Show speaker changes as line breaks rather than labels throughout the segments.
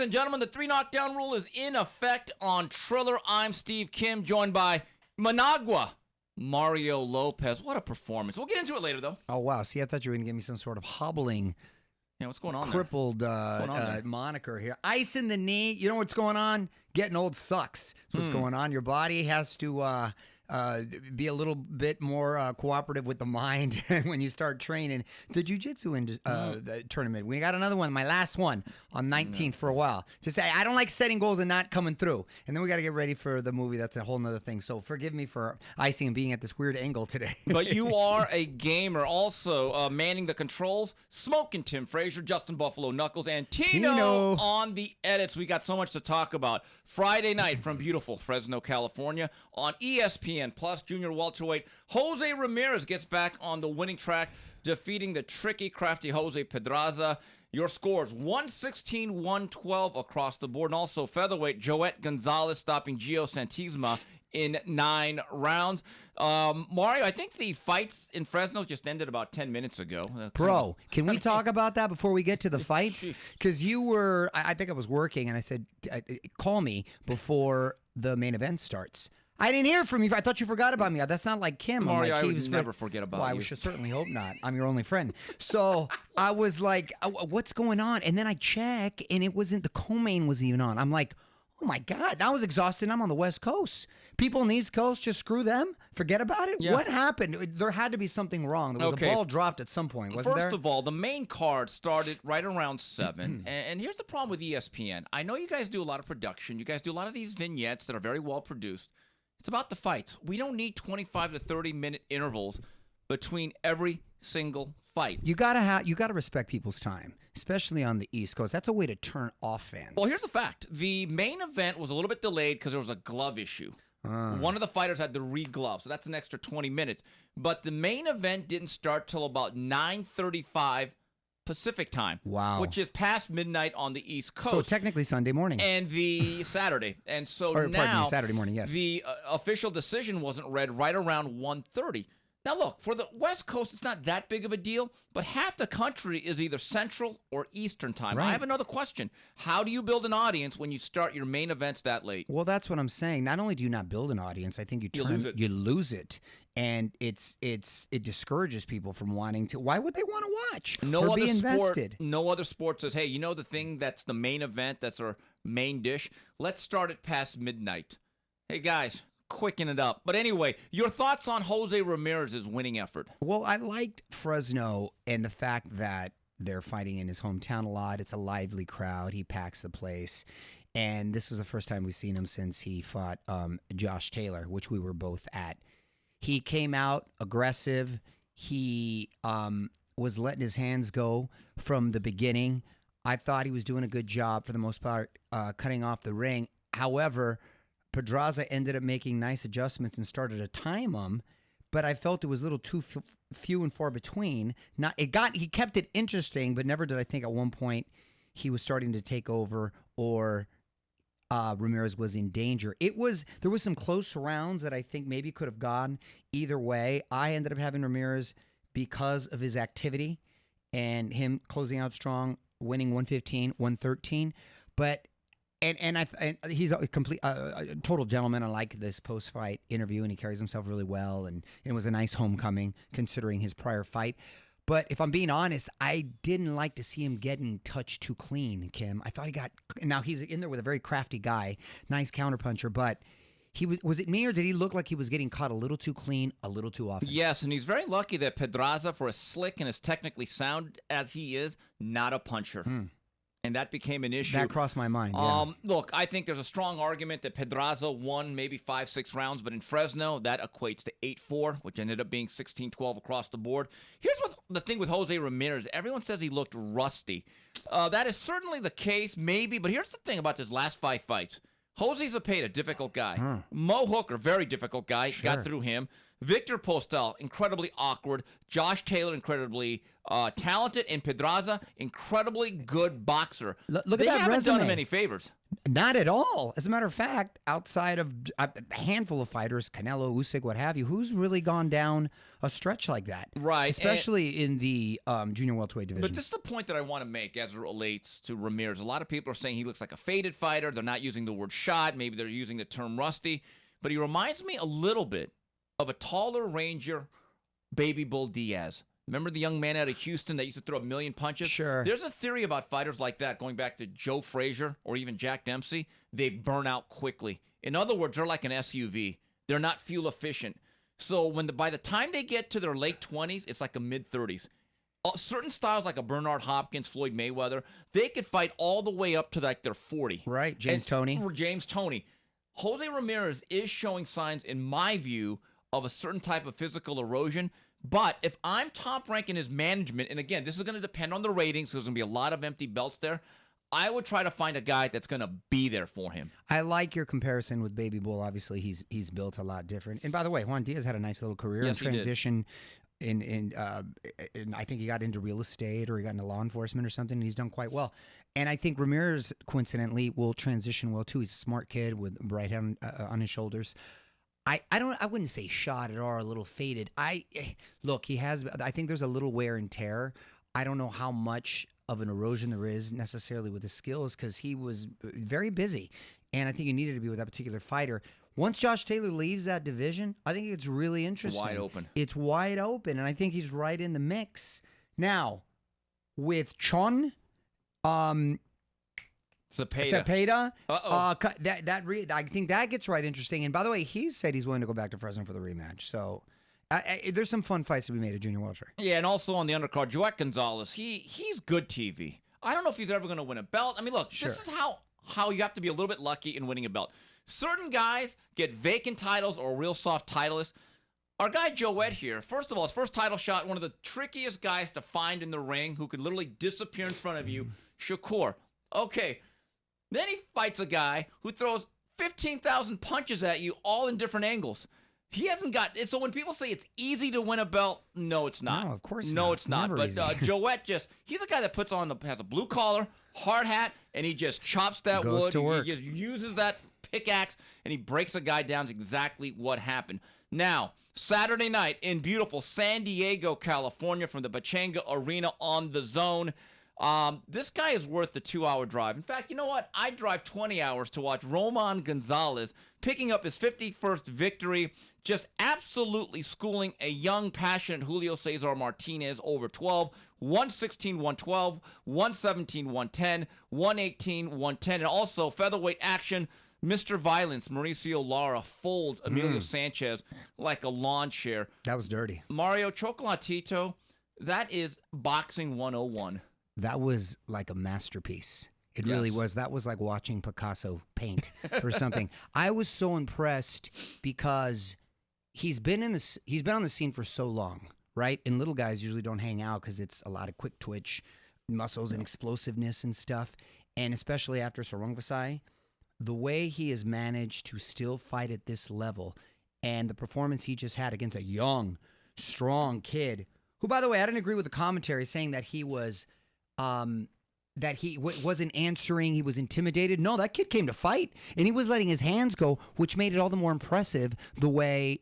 and gentlemen, the 3 knockdown rule is in effect on Triller. I'm Steve Kim, joined by Managua, Mario Lopez. What a performance. We'll get into it later, though.
Oh, wow. See, I thought you were going to give me some sort of hobbling,
what's going on
crippled moniker here. Ice in the knee. You know what's going on? Getting old sucks. That's what's going on. Your body has to be a little bit more cooperative with the mind when you start training. The jiu-jitsu tournament, we got another one, my last one, on 19th for a while. Just I don't like setting goals and not coming through. And then we got to get ready for the movie. That's a whole nother thing. So forgive me for icing and being at this weird angle today.
But you are a gamer. Also manning the controls, Smoking Tim Frazier, Justin Buffalo Knuckles, and Tino on the edits. We got so much to talk about. Friday night from beautiful Fresno, California on ESPN Plus, junior welterweight Jose Ramirez gets back on the winning track, defeating the tricky, crafty Jose Pedraza. Your scores 116-112 across the board. And also featherweight Joet Gonzalez stopping Gio Santisma in 9 rounds. Mario, I think the fights in Fresno just ended about 10 minutes ago.
Bro, can we talk about that before we get to the fights? Because you were, I think I was working, and I said, call me before the main event starts. I didn't hear from you. I thought you forgot about me. That's not like Kim.
Mario,
like,
I would never forget about you.
I should certainly hope not. I'm your only friend. So I was like, what's going on? And then I check, and it wasn't, the co-main was even on. I'm like, oh my God, I was exhausted. I'm on the West Coast. People on the East Coast, just screw them. Forget about it. Yeah. What happened? There had to be something wrong. There was a ball dropped at some point, wasn't there?
First of all, the main card started right around 7. And here's the problem with ESPN. I know you guys do a lot of production. You guys do a lot of these vignettes that are very well produced. It's about the fights. We don't need 25 to 30-minute intervals between every single fight.
You gotta respect people's time, especially on the East Coast. That's a way to turn off fans.
Well, here's the fact. The main event was a little bit delayed because there was a glove issue. One of the fighters had to re-glove, so that's an extra 20 minutes. But the main event didn't start till about 9:35 Pacific time.
Wow.
Which is past midnight on the East Coast.
So technically Sunday morning.
And the Saturday. And so
Saturday morning, yes.
The official decision wasn't read right around 1:30. Now, look, for the West Coast, it's not that big of a deal, but half the country is either Central or Eastern time. Right. I have another question. How do you build an audience when you start your main events that late?
Well, that's what I'm saying. Not only do you not build an audience, I think you lose it. And it discourages people from wanting to. Why would they want to watch or be invested?
No other sport says, hey, you know the thing that's the main event, that's our main dish? Let's start it past midnight. Hey, guys. Quicken it up. But anyway, your thoughts on Jose Ramirez's winning effort?
Well, I liked Fresno and the fact that they're fighting in his hometown a lot. It's a lively crowd. He packs the place. And this was the first time we've seen him since he fought Josh Taylor, which we were both at. He came out aggressive. He was letting his hands go from the beginning. I thought he was doing a good job for the most part, cutting off the ring. However, Pedraza ended up making nice adjustments and started to time him, but I felt it was a little too few and far between. He kept it interesting, but never did I think at one point he was starting to take over or Ramirez was in danger. There was some close rounds that I think maybe could have gone either way. I ended up having Ramirez because of his activity and him closing out strong, winning 115-113, but. And he's a complete total gentleman. I like this post-fight interview, and he carries himself really well. And it was a nice homecoming considering his prior fight. But if I'm being honest, I didn't like to see him getting touched too clean, Kim. I thought now he's in there with a very crafty guy, nice counterpuncher, but was it me or did he look like he was getting caught a little too clean, a little too often?
Yes, and he's very lucky that Pedraza, for as slick and as technically sound as he is, not a puncher. And that became an issue.
That crossed my mind, yeah.
Look, I think there's a strong argument that Pedraza won maybe 5-6 rounds, but in Fresno, that equates to 8-4, which ended up being 16-12 across the board. Here's the thing with Jose Ramirez. Everyone says he looked rusty. That is certainly the case, maybe, but here's the thing about his last 5 fights. Jose Zepeda, difficult guy. Mo Hooker, very difficult guy, got through him. Victor Postel, incredibly awkward. Josh Taylor, incredibly talented. And Pedraza, incredibly good boxer.
Look at that
They haven't
resume.
done him any favors.
Not at all. As a matter of fact, outside of a handful of fighters, Canelo, Usyk, what have you, who's really gone down a stretch like that?
Right.
Especially in the junior welterweight division.
But this is the point that I want to make as it relates to Ramirez. A lot of people are saying he looks like a faded fighter. They're not using the word shot. Maybe they're using the term rusty. But he reminds me a little bit of a taller Ranger Baby Bull Diaz. Remember the young man out of Houston that used to throw a million punches?
Sure.
There's a theory about fighters like that, going back to Joe Frazier or even Jack Dempsey. They burn out quickly. In other words, they're like an SUV. They're not fuel efficient. So by the time they get to their late 20s, it's like a mid-30s. Certain styles like a Bernard Hopkins, Floyd Mayweather, they could fight all the way up to like their 40.
Right, James Toney.
Jose Ramirez is showing signs, in my view, of a certain type of physical erosion. But if I'm top ranking his management, and again, this is going to depend on the ratings, so there's going to be a lot of empty belts there, I would try to find a guy that's going to be there for him.
I like your comparison with Baby Bull. Obviously, he's built a lot different. And by the way, Juan Diaz had a nice little career in transition. And I think he got into real estate or he got into law enforcement or something, and he's done quite well. And I think Ramirez, coincidentally, will transition well, too. He's a smart kid with bright head on his shoulders. I wouldn't say shot at all, a little faded. Look, I think there's a little wear and tear. I don't know how much of an erosion there is necessarily with his skills because he was very busy. And I think he needed to be with that particular fighter. Once Josh Taylor leaves that division, I think it's really interesting.
Wide open.
It's wide open, and I think he's right in the mix. Now, with Chon, Cepeda. I think that gets right interesting. And by the way, he said he's willing to go back to Fresno for the rematch. So there's some fun fights to be made at junior welter.
Yeah, and also on the undercard, Joet Gonzalez. He's good TV. I don't know if he's ever going to win a belt. I mean, look, This is how you have to be a little bit lucky in winning a belt. Certain guys get vacant titles or real soft titleists. Our guy Joet here, first of all, his first title shot, one of the trickiest guys to find in the ring who could literally disappear in front of you, Shakur. Okay. Then he fights a guy who throws 15,000 punches at you, all in different angles. He hasn't got it. So when people say it's easy to win a belt, no, it's not.
No, of course
not. No,
it's not.
But Joet he's a guy that has a blue collar, hard hat, and he just chops that
Goes
wood.
to work.
He just uses that pickaxe, and he breaks a guy down. It's exactly what happened. Now, Saturday night in beautiful San Diego, California, from the Pachanga Arena on the Zone. This guy is worth the 2-hour drive. In fact, you know what? I'd drive 20 hours to watch Roman Gonzalez picking up his 51st victory, just absolutely schooling a young, passionate Julio Cesar Martinez over 12, 116-112, 117-110, 118-110, and also featherweight action. Mr. Violence, Mauricio Lara, folds Emilio Sanchez like a lawn chair.
That was dirty.
Mario Chocolatito, that is boxing 101.
That was like a masterpiece. It really was. That was like watching Picasso paint or something. I was so impressed because he's been on the scene for so long, right? And little guys usually don't hang out because it's a lot of quick twitch muscles and explosiveness and stuff. And especially after Sarong Vasai, the way he has managed to still fight at this level and the performance he just had against a young, strong kid who, by the way, I didn't agree with the commentary saying that he was wasn't answering, he was intimidated. No, that kid came to fight, and he was letting his hands go, which made it all the more impressive the way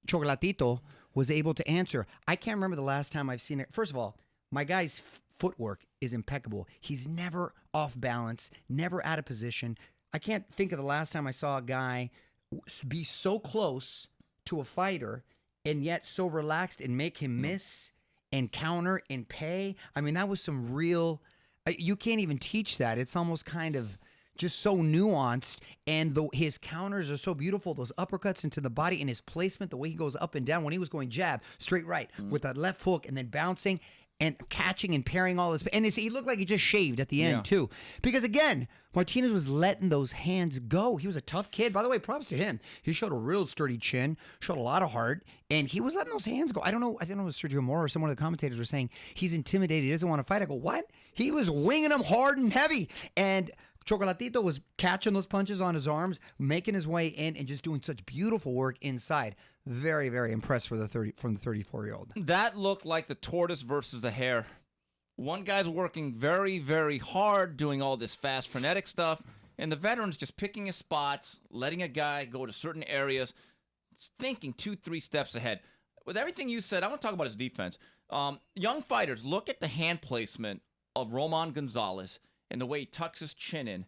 Chocolatito was able to answer. I can't remember the last time I've seen it. First of all, my guy's footwork is impeccable. He's never off balance, never out of position. I can't think of the last time I saw a guy be so close to a fighter and yet so relaxed and make him miss and counter and pay. I mean, that was some real, you can't even teach that. It's almost kind of just so nuanced, and his counters are so beautiful. Those uppercuts into the body and his placement, the way he goes up and down when he was going jab, straight right, with that left hook and then bouncing and catching and parrying all this. And he looked like he just shaved at the end, too. Because, again, Martinez was letting those hands go. He was a tough kid. By the way, props to him. He showed a real sturdy chin, showed a lot of heart, and he was letting those hands go. I don't know if it was Sergio Mora or some of the commentators were saying he's intimidated, he doesn't want to fight. I go, what? He was winging them hard and heavy. And Chocolatito was catching those punches on his arms, making his way in, and just doing such beautiful work inside. Very, very impressed from the 34-year-old.
That looked like the tortoise versus the hare. One guy's working very, very hard, doing all this fast, frenetic stuff, and the veteran's just picking his spots, letting a guy go to certain areas, thinking 2-3 steps ahead. With everything you said, I want to talk about his defense. Young fighters, look at the hand placement of Roman Gonzalez and the way he tucks his chin in.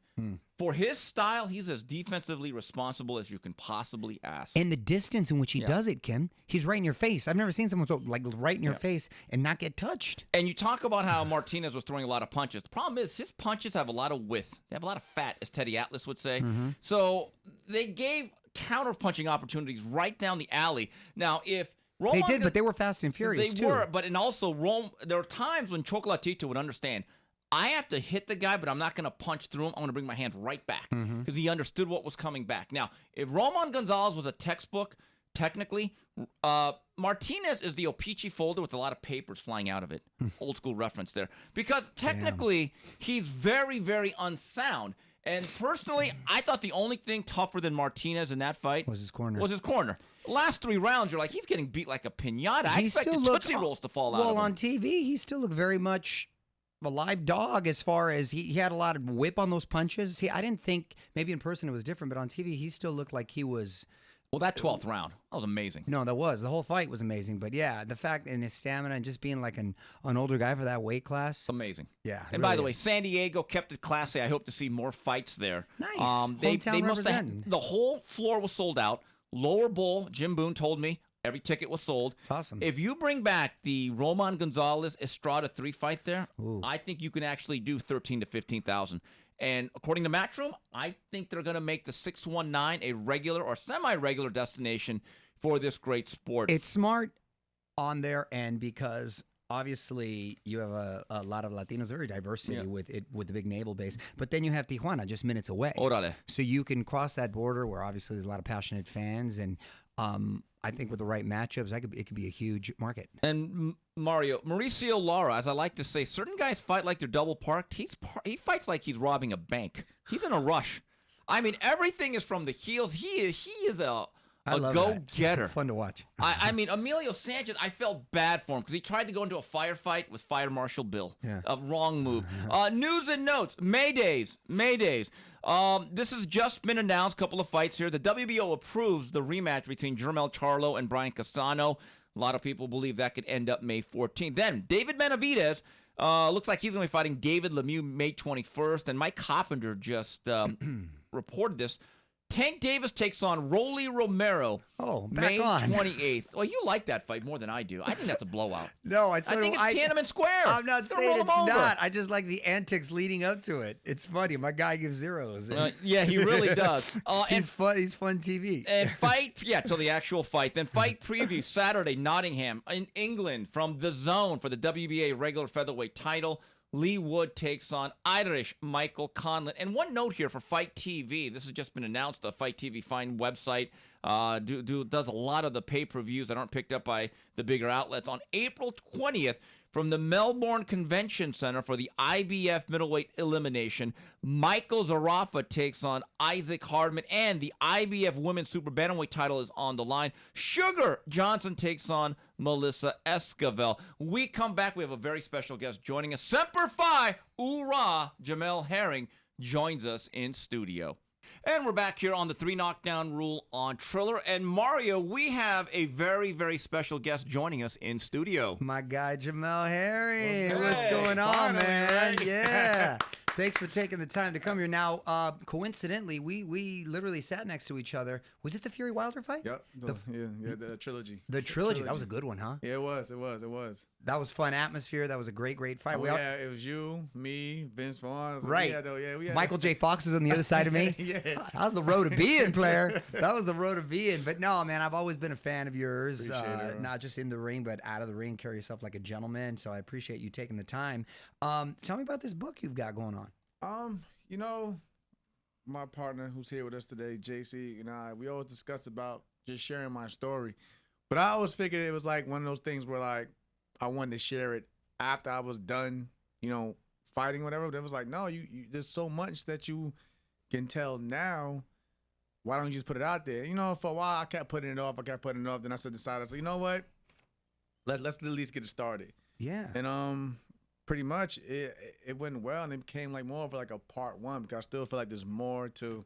For his style, he's as defensively responsible as you can possibly ask.
And the distance in which he does it, Kim, he's right in your face. I've never seen someone so like right in your face and not get touched.
And you talk about how Martinez was throwing a lot of punches. The problem is his punches have a lot of width. They have a lot of fat, as Teddy Atlas would say. So they gave counter-punching opportunities right down the alley. Now, if Roman,
they did, but they were fast and furious too.
They were, but and also there were times when Chocolatito would understand, I have to hit the guy, but I'm not going to punch through him. I'm going to bring my hand right back because he understood what was coming back. Now, if Roman Gonzalez was a textbook, technically, Martinez is the O-Pee-Chee folder with a lot of papers flying out of it. Old school reference there. Because technically, he's very, very unsound. And personally, I thought the only thing tougher than Martinez in that fight
was his corner.
Last 3 rounds, you're like, he's getting beat like a piñata. I expected Tootsie Rolls to fall out of him.
Well, on TV, he still looked very much a live dog as far as he had a lot of whip on those punches. I didn't think, maybe in person it was different, but on TV, he still looked like he was...
Well, that 12th round, that was amazing.
No, that was. The whole fight was amazing. But yeah, the fact and his stamina and just being like an older guy for that weight class.
Amazing.
Yeah.
And by the way, San Diego kept it classy. I hope to see more fights there.
Nice.
They must have, the whole floor was sold out. Lower bowl, Jim Boone told me, every ticket was sold.
It's awesome.
If you bring back the Roman Gonzalez Estrada 3 fight there, I think you can actually do 13 to 15,000. And according to Matchroom, I think they're going to make the 619 a regular or semi-regular destination for this great sport.
It's smart on their end because obviously you have a lot of Latinos, very diversity with the big naval base. But then you have Tijuana just minutes away.
Órale.
So you can cross that border where obviously there's a lot of passionate fans. And I think with the right matchups, it could be a huge market.
And Mauricio Lara, as I like to say, certain guys fight like they're double parked. He fights like he's robbing a bank. He's in a rush. I mean, everything is from the heels. He is a go-getter.
Fun to watch.
I mean, Emilio Sanchez, I felt bad for him because he tried to go into a firefight with Fire Marshal Bill.
Yeah.
A wrong move. News and notes. Maydays. This has just been announced, a couple of fights here. The WBO approves the rematch between Jermel Charlo and Brian Castano. A lot of people believe that could end up May 14th. Then, David Benavidez looks like he's going to be fighting David Lemieux May 21st. And Mike Carpenter just reported this. Tank Davis takes on Rolly Romero May 28th. Well, you like that fight more than I do. I think that's a blowout.
No,
I think it's Tiananmen Square.
I'm not saying it's not. I just like the antics leading up to it. It's funny. My guy gives zeros.
Yeah, he really does.
He's fun. He's fun TV.
And till the actual fight. Then fight preview Saturday, Nottingham in England from DAZN for the WBA regular featherweight title. Lee Wood takes on Irish Michael Conlon. And one note here for Fight TV. This has just been announced. The Fight TV fine website does a lot of the pay-per-views that aren't picked up by the bigger outlets. On April 20th, from the Melbourne Convention Center for the IBF middleweight elimination, Michael Zarafa takes on Isaac Hardman, and the IBF women's super bantamweight title is on the line. Sugar Johnson takes on Melissa Esquivel. We come back. We have a very special guest joining us. Semper Fi, Oorah, Jamel Herring joins us in studio. And we're back here on the 3 Knockdown Rule on Triller. And Mario, we have a very, very special guest joining us in studio.
My guy, Jamel Herring.
Okay.
What's going on,
Finally,
man?
right?
Yeah. Thanks for taking the time to come here. Now, coincidentally, we literally sat next to each other. Was it the Fury Wilder fight?
Yep. The trilogy.
The trilogy. That was a good one, huh?
Yeah, it was.
That was fun atmosphere. That was a great fight.
It was you, me, Vince Vaughn.
Right.
We had
Michael J. Fox is on the other side of me.
Yeah.
That was the road to be in, player. That was the road to be in. But no, man, I've always been a fan of yours.
Appreciate it,
not just in the ring, but out of the ring. Carry yourself like a gentleman. So I appreciate you taking the time. Tell me about this book you've got going on.
My partner who's here with us today, JC, and I, we always discuss about just sharing my story. But I always figured it was like one of those things where like I wanted to share it after I was done, fighting, whatever. But it was like, no, you there's so much that you can tell now. Why don't you just put it out there? You know, for a while I kept putting it off. Then I decided, you know what? Let's at least get it started.
Yeah.
And pretty much it went well, and it became like more of like a part one, because I still feel like there's more to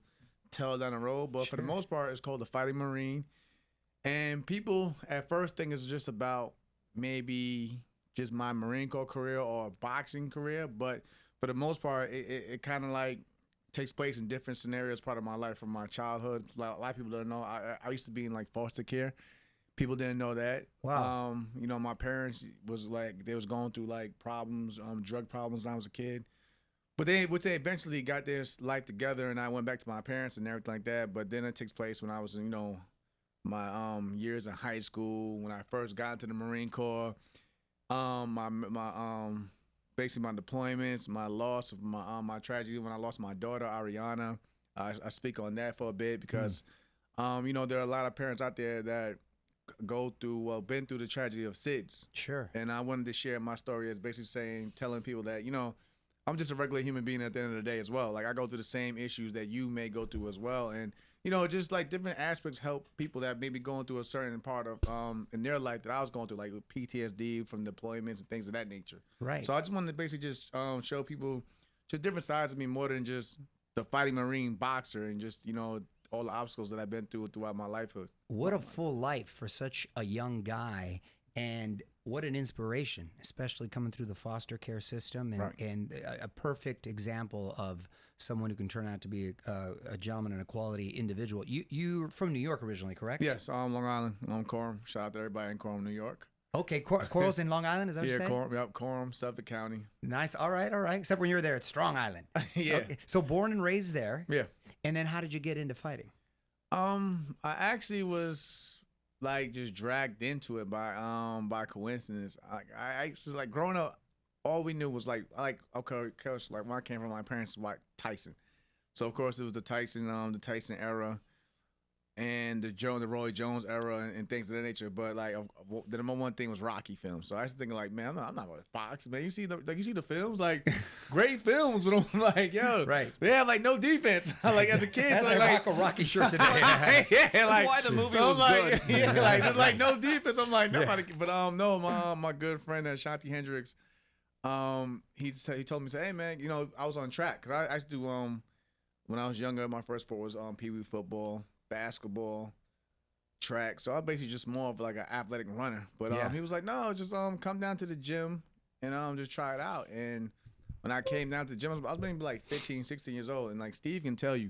tell down the road. But for the most part, it's called the Fighting Marine. And people at first think it's just about maybe just my Marine Corps career or boxing career, but for the most part, it kind of like takes place in different scenarios, part of my life from my childhood. Like, a lot of people don't know. I used to be in like foster care. People didn't know that.
Wow.
You know, my parents was like, they was going through like problems, drug problems when I was a kid. But they eventually got their life together, and I went back to my parents and everything like that. But then it takes place when I was, you know, my years in high school, when I first got into the Marine Corps. Basically my deployments, my loss of my tragedy when I lost my daughter Ariana. I speak on that for a bit because, you know, there are a lot of parents out there that been through the tragedy of SIDS.
Sure.
And I wanted to share my story as basically telling people that, you know, I'm just a regular human being at the end of the day as well. Like, I go through the same issues that you may go through as well. And, you know, just like different aspects help people that may be going through a certain part of in their life that I was going through, like with PTSD from deployments and things of that nature.
Right.
So I just wanted to basically just show people just different sides of me, more than just the fighting Marine boxer, and just, you know, all the obstacles that I've been throughout my lifehood.
What a full life for such a young guy, and what an inspiration, especially coming through the foster care system, and,
Right.
and a perfect example of someone who can turn out to be a gentleman and a quality individual. You're from New York originally, correct?
Yes, Long Island, Coram. Shout out to everybody in Coram, New York.
Okay, Coral's in Long Island, is that what you're saying?
Coram, yep, Coram, Suffolk County.
Nice. All right. Except when you were there at Strong Island.
Yeah.
Okay. So born and raised there.
Yeah.
And then how did you get into fighting?
I actually was like just dragged into it by coincidence. I just, like, growing up, all we knew was like okay, coach, like when I came from my parents was like Tyson. So of course it was the Tyson era, and the Roy Jones era, and things of that nature. But like the number one thing was Rocky films. So I was thinking like, man, I'm not gonna box, man. You see the films, like great films, but I'm like, yo,
right.
They have like no defense. Like as a kid,
That's
so
like a Rocky shirt today.
yeah, like
why the movie
so
was
like,
good.
Yeah, like there's like no defense. I'm like, nobody. But no, my good friend Shanti Hendricks, he told me, say, hey man, you know, I was on track, because I used to do when I was younger, my first sport was pee-wee football, basketball, track. So I was basically just more of like an athletic runner. But he was like, no, just come down to the gym and just try it out. And when I came down to the gym, I was maybe like 15, 16 years old. And like Steve can tell you,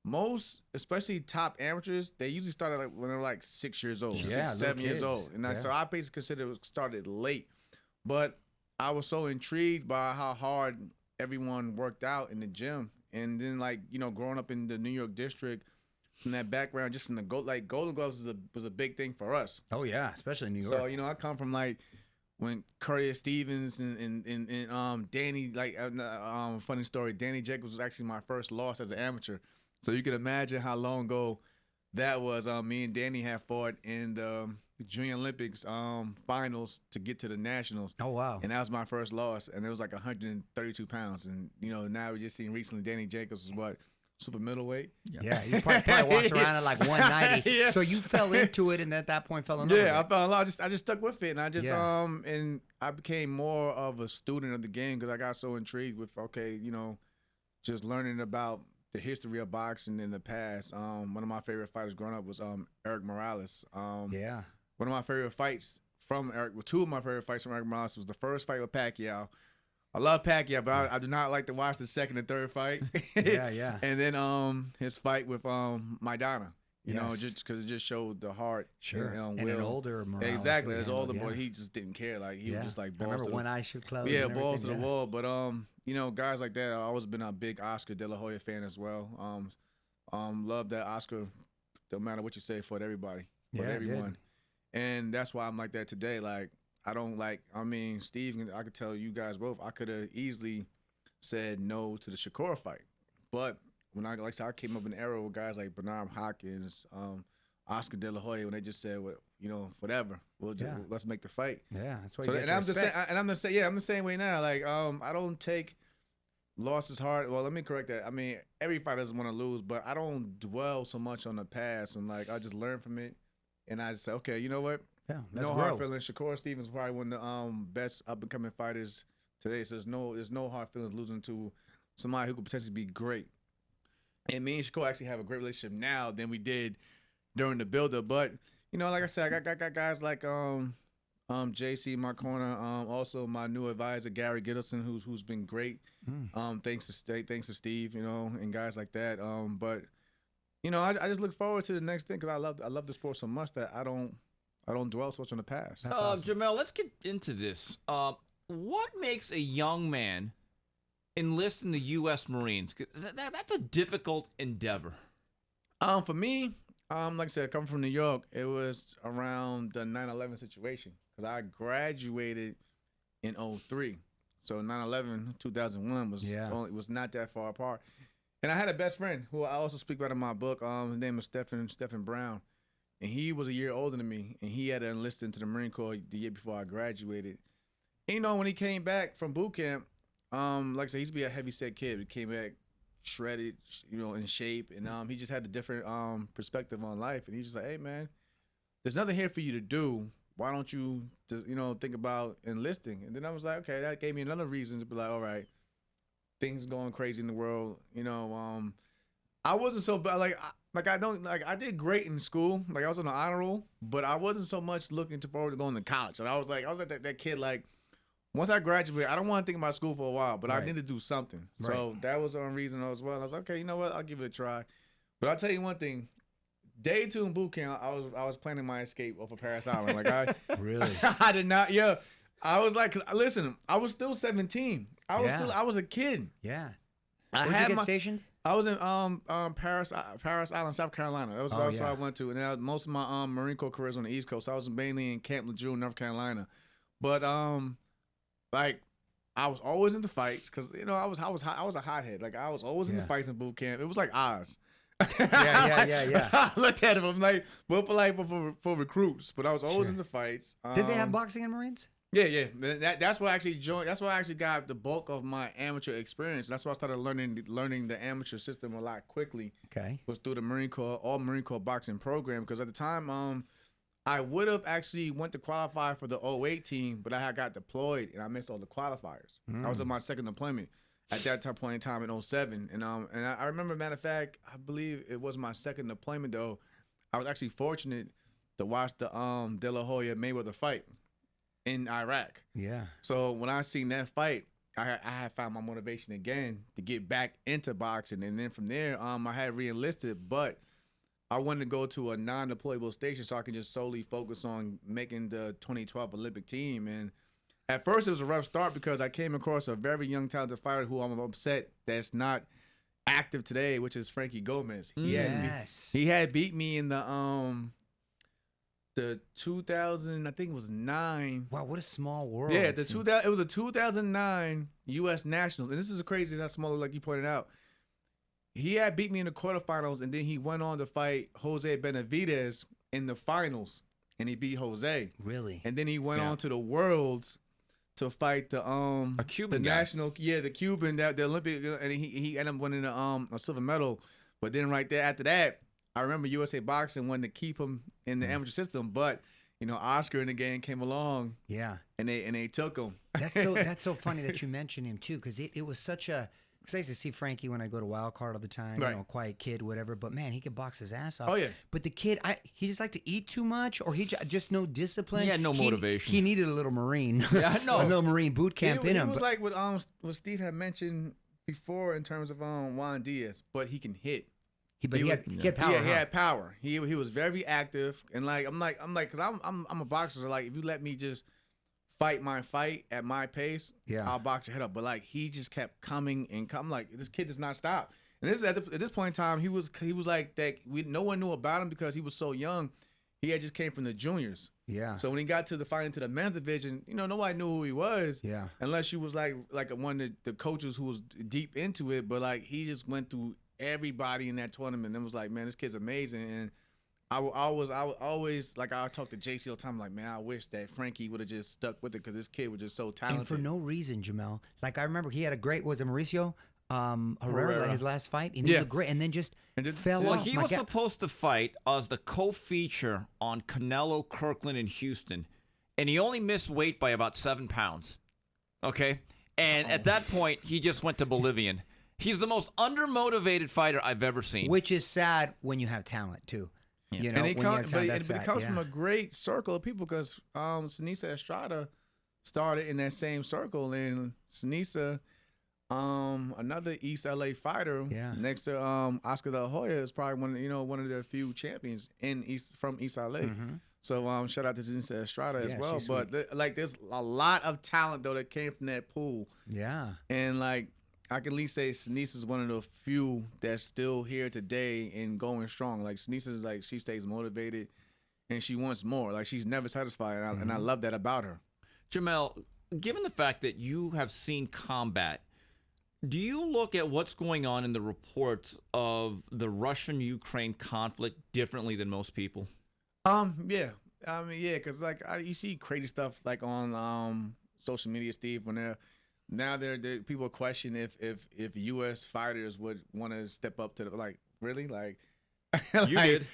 most, especially top amateurs, they usually started like when they're like 6 years old,
Yeah,
6, 7 years
kids.
old. And so I basically consider it started late. But I was so intrigued by how hard everyone worked out in the gym. And then, like, you know, growing up in the New York district, from that background, just from the Golden Gloves was a big thing for us.
Oh yeah, especially in New York.
So, you know, I come from like when Curtis Stevens and Danny, like, funny story, Danny Jacobs was actually my first loss as an amateur. So you can imagine how long ago that was. Me and Danny had fought in the Junior Olympics finals to get to the nationals.
Oh wow!
And that was my first loss, and it was like 132 pounds. And you know, now we just seen recently Danny Jacobs is what, super middleweight.
Yeah, he probably walks around at like 190.
Yeah.
So you fell into it, and at that point fell in love with
Yeah, I
it.
fell in love. I just stuck with it, and I just
Yeah.
and I became more of a student of the game, because I got so intrigued with, okay, you know, just learning about the history of boxing in the past. One of my favorite fighters growing up was Eric Morales.
Yeah.
One of my favorite fights from Eric, well, two of my favorite fights from Eric Morales was the first fight with Pacquiao. I love Pacquiao, but I do not like to watch the second and third fight.
Yeah.
And then his fight with Maidana, you know,
Yes.
just because it just showed the heart.
Sure.
And
And an
will.
older Morales.
Exactly,
that
as
we
older
handled,
boy, he just didn't care. Like he
yeah.
was just like
I
balls
remember
to the
one eye should close.
yeah,
and
balls to the
everything,
wall. But you know, guys like that, I've always been a big Oscar De La Hoya fan as well. Love that Oscar, no matter what you say, for everybody, for
Yeah,
everyone. And that's why I'm like that today. Like, I don't like, I mean, Steve, I could tell you guys both, I could have easily said no to the Shakur fight. But when I came up in the era with guys like Bernard Hopkins, Oscar De La Hoya when they just said, whatever, let's make the fight.
Yeah, that's why.
So,
you
and
get
I'm
to
just saying,
respect.
I'm the same way now. Like, I don't take losses hard. Well, let me correct that. I mean, every fighter doesn't want to lose, but I don't dwell so much on the past, and like I just learn from it, and I just say, okay, you know what?
Yeah, that's
No hard
growth.
feelings. Shakur Stevenson is probably one of the best up and coming fighters today. So there's no hard feelings losing to somebody who could potentially be great. And me and Shakur actually have a great relationship now than we did during the build-up. But like I said, I got guys like JC in my corner. Also my new advisor Gary Gittleson, who's been great. Thanks to Steve, and guys like that. But I just look forward to the next thing because I love the sport so much that I don't dwell so much on the past.
That's awesome.
Jamel, let's get into this. What makes a young man enlist in the U.S. Marines? 'Cause that's a difficult endeavor.
For me, like I said, coming from New York, it was around the 9/11 situation because I graduated in 2003. So 9/11, 2001 was not that far apart. And I had a best friend who I also speak about in my book. His name is Stephen Brown. And he was a year older than me, and he had enlisted into the Marine Corps the year before I graduated. And, when he came back from boot camp, like I said, he used to be a heavy-set kid. He came back shredded, in shape, and he just had a different perspective on life. And he's just like, hey, man, there's nothing here for you to do. Why don't you, just, think about enlisting? And then I was like, okay, that gave me another reason to be like, all right, things going crazy in the world. I wasn't so bad. I did great in school. Like I was on the honor roll, but I wasn't so much looking forward to going to college. And I was like that kid. Like once I graduate, I don't want to think about school for a while, but I need to do something.
Right.
So that was one reason as well. And I was like, okay, you know what? I'll give it a try. But I'll tell you one thing. Day 2 in boot camp, I was planning my escape off of Paris Island. Like
Really?
I did not. Yeah, I was like, listen, I was still 17. I was a kid.
Yeah.
I
Where'd
had
you get stationed?
I was in Paris Island, South Carolina. That was where I went to. And most of my Marine Corps career was on the East Coast. So I was mainly in Camp Lejeune, North Carolina. But like I was always into fights because I was a hothead. Like I was always into fights in boot camp. It was like Oz.
Yeah.
I looked at him. I'm like, but for recruits. But I was always into fights.
Did they have boxing in Marines?
Yeah. That's why I actually joined. That's why I actually got the bulk of my amateur experience. That's why I started learning the amateur system a lot quickly.
Okay.
Was through the Marine Corps boxing program because at the time, I would have actually went to qualify for the 2008 team, but I had got deployed and I missed all the qualifiers. I was in my second deployment at that point in time in 2007, and I remember, matter of fact, I believe it was my second deployment though. I was actually fortunate to watch the De La Hoya Mayweather fight in Iraq.
Yeah.
So when I seen that fight, I had found my motivation again to get back into boxing, and then from there, I had re-enlisted, but I wanted to go to a non-deployable station so I can just solely focus on making the 2012 Olympic team. And at first, it was a rough start because I came across a very young, talented fighter who I'm upset that's not active today, which is Frankie Gomez. He had beat me in the 2000, I think it was 9.
Wow, what a small world.
Yeah, it was a 2009 U.S. Nationals, and this is crazy. It's not smaller like you pointed out. He had beat me in the quarterfinals, and then he went on to fight Jose Benavidez in the finals, and he beat Jose.
Really?
And then he went on to the Worlds to fight the
a Cuban
the
guy.
national, the Cuban, the Olympic, and he ended up winning a silver medal. But then right there after that, I remember USA Boxing wanted to keep him in the amateur system, but Oscar in the game came along.
Yeah.
And they took him.
That's so funny that you mentioned him too, because it was such a. Because I used to see Frankie when I go to Wild Card all the time,
Right.
Quiet kid, whatever. But man, he could box his ass off.
Oh, yeah.
But the kid, he just liked to eat too much, or he just no discipline.
He had no motivation.
He needed a little Marine.
Yeah, I know.
A little Marine boot camp in him.
He was like what Steve had mentioned before in terms of Juan Diaz, but he can hit.
He had power.
Yeah, he had power. He was very active, and I'm like, because I'm a boxer. So like, if you let me just fight my fight at my pace, I'll box your head up. But like, he just kept coming and coming. Like, this kid does not stop. And this is at this point in time, he was like that. No one knew about him because he was so young. He had just came from the juniors. Yeah. So when he got to the fight into the men's division, nobody knew who he was. Yeah. Unless you was like one of the coaches who was deep into it. But like, he just went through everybody in that tournament and was like, man, this kid's amazing. And I would always like I talk to JC all the time. Like, man, I wish that Frankie would have just stuck with it because this kid was just so talented.
And for no reason, Jamel. Like I remember he had a great. Was it Mauricio Herrera, his last fight? And he looked great, and then just fell
well,
off.
he was supposed to fight as the co-feature on Canelo, Kirkland, and Houston, and he only missed weight by about 7 pounds. Okay, and at that point, he just went to Bolivian. He's the most undermotivated fighter I've ever seen.
Which is sad when you have talent too. Yeah. You know,
and it comes from a great circle of people because Sinisa Estrada started in that same circle, and Sinisa, another East LA fighter, next to Oscar De La Hoya, is probably one of their few champions from East LA. Mm-hmm. So shout out to Sinisa Estrada as well. But there's a lot of talent though that came from that pool.
Yeah,
and like. I can at least say Sinisa is one of the few that's still here today and going strong. Like Sinisa is like she stays motivated and she wants more. Like she's never satisfied, and I love that about her.
Jamel, given the fact that you have seen combat, do you look at what's going on in the reports of the Russian-Ukraine conflict differently than most people?
Yeah. I mean, yeah, because like you see crazy stuff like on social media, Steve, when now people question if U.S. fighters would want to step up to the really
you did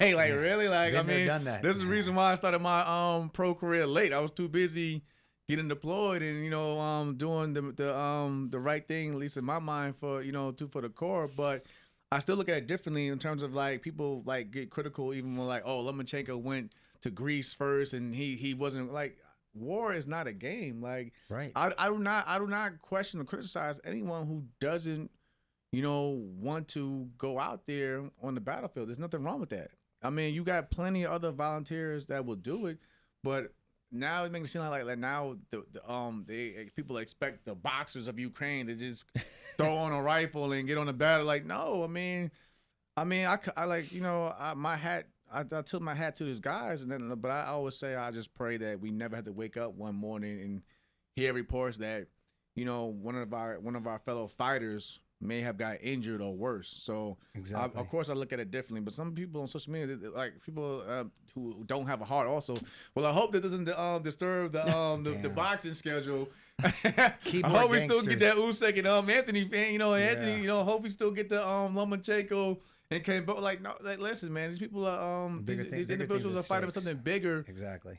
really
I mean done that.
This is the reason why I started my pro career late. I was too busy getting deployed and doing the right thing, at least in my mind for the Corps. But I still look at it differently in terms of like people like get critical even when like Lomachenko went to Greece first and he wasn't like. War is not a game. Like,
right.
I do not question or criticize anyone who doesn't, want to go out there on the battlefield. There's nothing wrong with that. I mean, you got plenty of other volunteers that will do it, but now it makes it seem like now people expect the boxers of Ukraine to just throw on a rifle and get on the battle. Like, no, my hat. I tilt my hat to these guys, but I always say I just pray that we never have to wake up one morning and hear reports that one of our fellow fighters may have got injured or worse. So
exactly.
Of course I look at it differently. But some people on social media, like people who don't have a heart, also. Well, I hope that doesn't disturb the boxing schedule. I hope we still get that Usyk and Anthony fan. Anthony. Hope we still get the Lomachenko. And came, but listen, man. These people are these individuals are fighting for something bigger,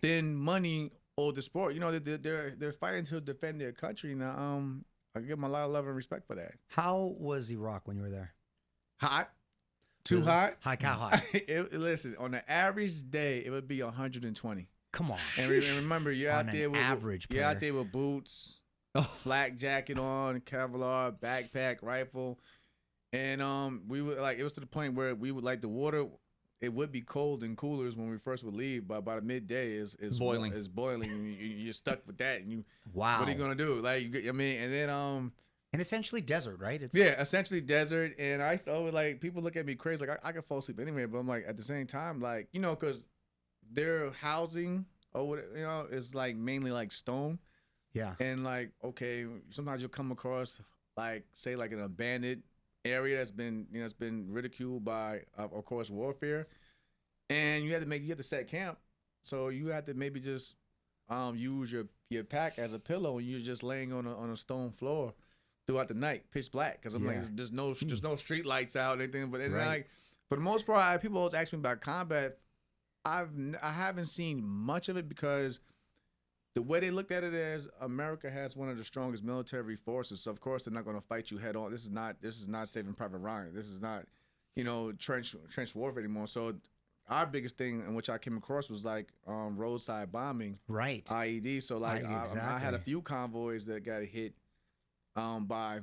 than money or the sport. They're fighting to defend their country. Now, I give them a lot of love and respect for that.
How was Iraq when you were there?
Hot, too hot.
How hot?
Listen, on an average day, it would be 120.
Come on.
And remember, you're out there with boots, flak jacket on, Kevlar, backpack, rifle. And we would it was to the point where we would the water. It would be cold in coolers when we first would leave, but by the midday is boiling. It's boiling. And you're stuck with that, and you.
Wow.
What are you gonna do? And then
And essentially desert, right?
Essentially desert. And I used to always people look at me crazy, I could fall asleep anyway, but I'm at the same time, because their housing or whatever, is mainly stone.
Yeah.
And okay, sometimes you'll come across say an abandoned area that's been it's been ridiculed by of course warfare, and you have to set camp, so you have to maybe just use your pack as a pillow, and you're just laying on a stone floor throughout the night, pitch black, because there's no street lights out or anything, but for the most part, people always ask me about combat. I haven't seen much of it because the way they looked at it is America has one of the strongest military forces, so of course they're not going to fight you head on. This is not Saving Private Ryan. This is not trench warfare anymore. So our biggest thing in which I came across was roadside bombing,
right?
IED. So
exactly.
I had a few convoys that got hit by